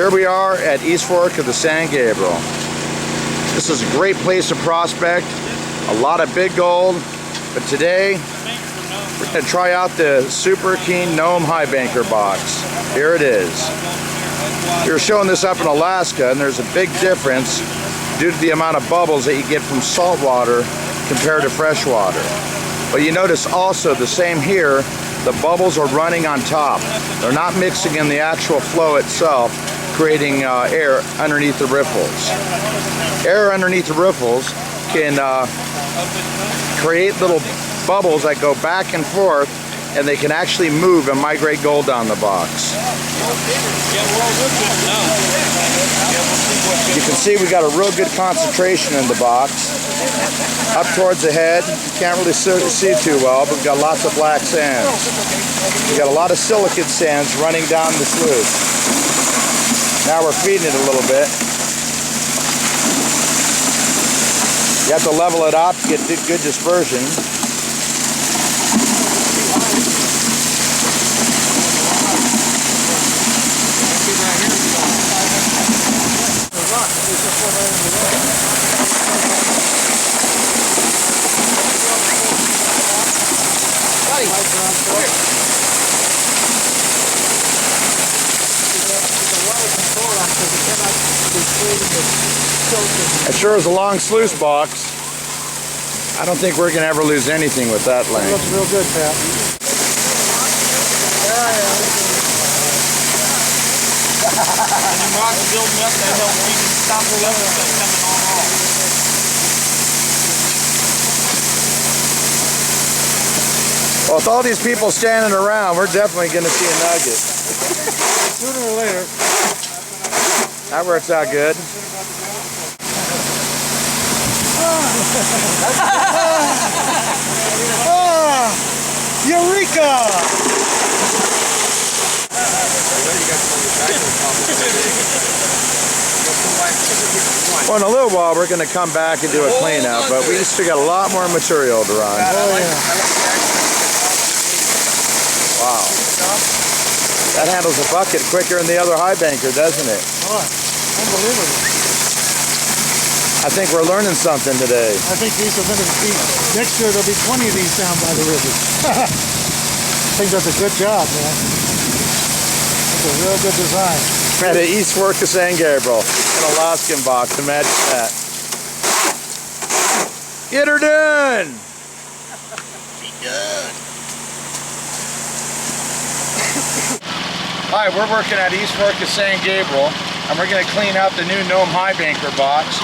Here we are at East Fork of the San Gabriel. This is a great place to prospect, a lot of big gold, but today we're going to try out the Super Keene Nome High Banker box. Here it is. We were showing this up in Alaska, and there's a big difference due to the amount of bubbles that you get from salt water compared to fresh water. But you notice also the same here, the bubbles are running on top. They're not mixing in the actual flow itself, creating air underneath the riffles. Air underneath the riffles can create little bubbles that go back and forth, and they can actually move and migrate gold down the box. You can see we got a real good concentration in the box. Up towards the head, you can't really see too well, but we've got lots of black sands. We've got a lot of silicate sands running down the sluice. Now we're feeding it a little bit. You have to level it up to get good dispersion. It sure is a long sluice box. I don't think we're going to ever lose anything with that length. It looks real good, Pat. And the rocks building up, that helps you stop the weather from coming on off. Well, with all these people standing around, we're definitely going to see a nugget. Sooner or later. That works out good. Eureka! Well, in a little while, we're going to come back and do a cleanup, but we still got a lot more material to run. Oh, yeah. Wow. That handles a bucket quicker than the other high banker, doesn't it? Oh, unbelievable. I think we're learning something today. I think these are going to be, next year there'll be 20 of these down by the river. I think that's a good job, man. That's a real good design. At the East Fork of San Gabriel, an Alaskan box, imagine that. Get her done! She done. Hi, we're working at East Fork of San Gabriel, and we're going to clean out the new Nome High Banker box.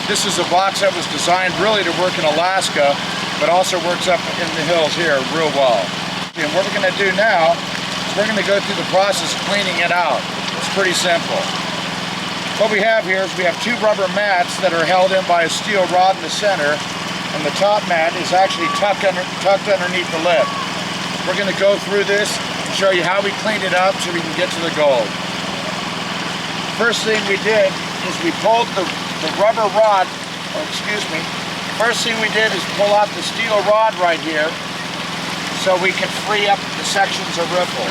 This is a box that was designed really to work in Alaska, but also works up in the hills here real well. And what we're going to do now is we're going to go through the process of cleaning it out. It's pretty simple. What we have here is we have two rubber mats that are held in by a steel rod in the center, and the top mat is actually tucked underneath the lip. We're going to go through this and show you how we cleaned it up so we can get to the gold. First thing we did is we pulled the rubber rod, first thing we did is pull out the steel rod right here so we can free up the sections of riffle.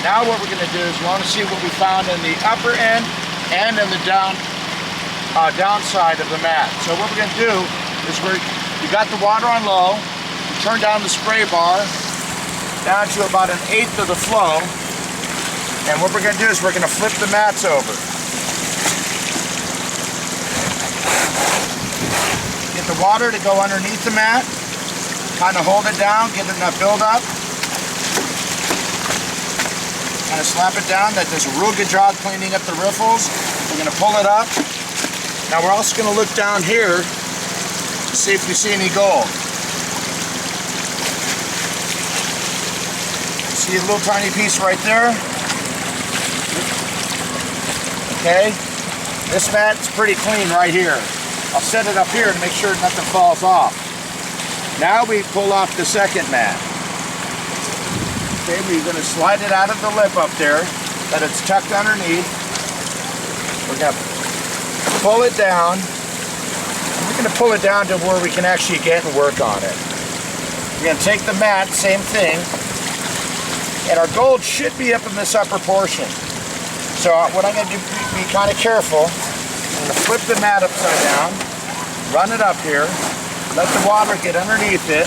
Now what we're going to do is we want to see what we found in the upper end and in the downside of the mat. So what we're going to do is we got the water on low, we turn down the spray bar down to about 1/8 of the flow, and what we're going to do is we're going to flip the mats over. Get the water to go underneath the mat, kind of hold it down, get enough buildup, kind of slap it down. That does a real good job cleaning up the riffles. We're going to pull it up. Now we're also going to look down here to see if we see any gold. See a little tiny piece right there? Okay, this mat's pretty clean right here. I'll set it up here to make sure nothing falls off. Now we pull off the second mat. Okay, we're going to slide it out of the lip up there that it's tucked underneath. We're going to pull it down. We're going to pull it down to where we can actually get and work on it. We're going to take the mat, same thing, and our gold should be up in this upper portion. So what I'm going to do, be kind of careful. I'm going to flip the mat upside down, run it up here, let the water get underneath it,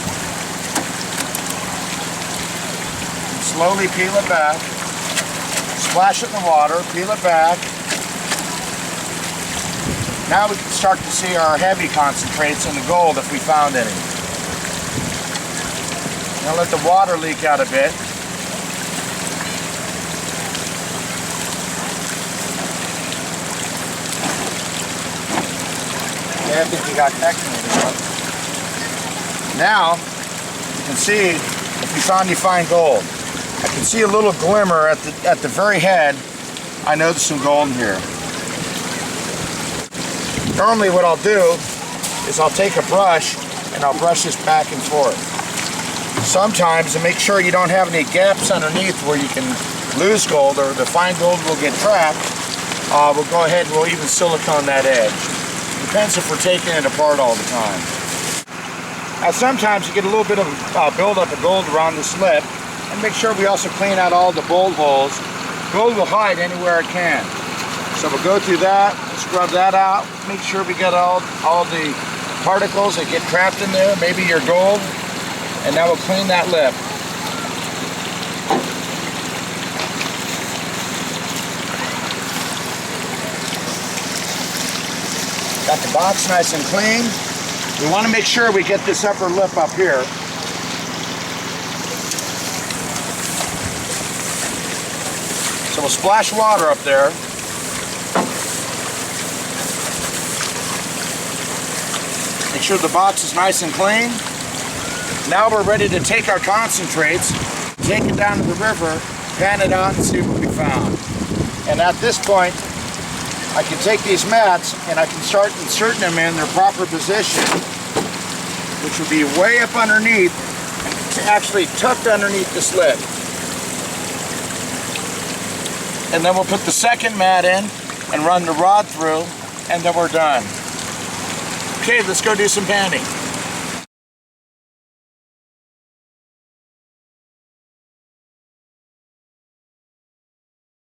and slowly peel it back. Splash it in the water, peel it back. Now we can start to see our heavy concentrates in the gold if we found any. Now let the water leak out a bit. Yeah, I think we got activated. Now you can see if we found any fine gold. I can see a little glimmer at the very head. I know there's some gold in here. Normally what I'll do is I'll take a brush and I'll brush this back and forth. Sometimes, to make sure you don't have any gaps underneath where you can lose gold or the fine gold will get trapped, we'll go ahead and we'll even silicone that edge. Depends if we're taking it apart all the time. Now sometimes you get a little bit of buildup of gold around the slip, and make sure we also clean out all the bolt holes. Gold will hide anywhere it can. So we'll go through that, scrub that out, make sure we get all the particles that get trapped in there, maybe your gold, and now we'll clean that lip. Got the box nice and clean. We want to make sure we get this upper lip up here. So we'll splash water up there. Make sure the box is nice and clean. Now we're ready to take our concentrates, take it down to the river, pan it out and see what we found. And at this point, I can take these mats and I can start inserting them in their proper position, which would be way up underneath, actually tucked underneath the slip. And then we'll put the second mat in and run the rod through, and then we're done. Okay, let's go do some panning.